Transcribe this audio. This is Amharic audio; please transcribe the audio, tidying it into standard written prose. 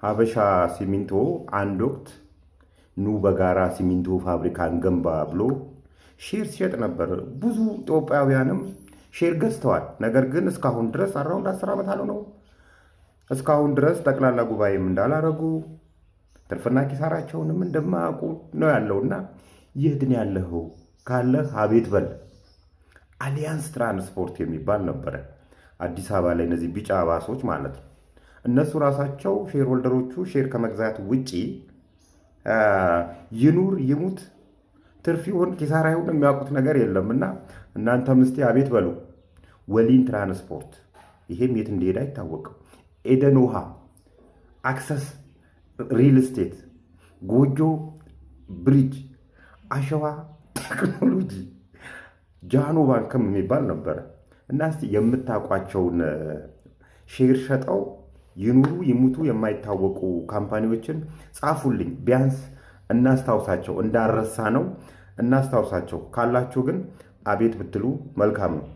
ሀበሻ ሲሚንቶ አንድ ወቅት ኑ በጋራ ሲሚንቶ ፋብሪካን ገንባ ብሎ ሼር ሲሸጥ ነበር። ብዙ ኢትዮጵያውያንም ሼር ገዝተዋል። ነገር ግን እስካሁን ድረስ አራውንድ 10 ዓመት አልሆነው። እስካሁን ድረስ ጠቅላላ ጉባኤም እንዳላረጉ ትርፍና ኪሳራቸውንም እንደማያውቁ ነው ያለውና የት ነው ያለኸው ካለህ አቤት በል። አሊያንስ ትራንስፖርት የሚባል ነበረ አዲስ አበባ ላይ፣ እነዚህ ቢጫ ባሶች ማለት ነው። እነሱ ራሳቸው ሼር ሆልደሮቹ ሼር ከመግዛት ውጪ ይኑር ይሙት ትርፍ ይሁን ኪሳራ ይሁን የሚያውቁት ነገር የለምና እናንተም እስቲ አቤት በሉ። ወሊን ትራንስፖርት ይሄም የት እንደሄደ አይታወቅም። ኤደን ውሃ፣ አክሰስ ሪል ስቴት፣ ጎጆ ብሪጅ፣ አሸዋ ቴክኖሎጂ፣ ጃኖ ባንክም የሚባል ነበረ እና እስቲ የምታውቋቸውን ሼር ሸጠው ይኑሩ ይሙቱ የማይታወቁ ካምፓኒዎችን ጻፉልኝ። ቢያንስ እናስታውሳቸው፣ እንዳረሳ ነው እናስታውሳቸው። ካላችሁ ግን አቤት ብትሉ መልካም ነው።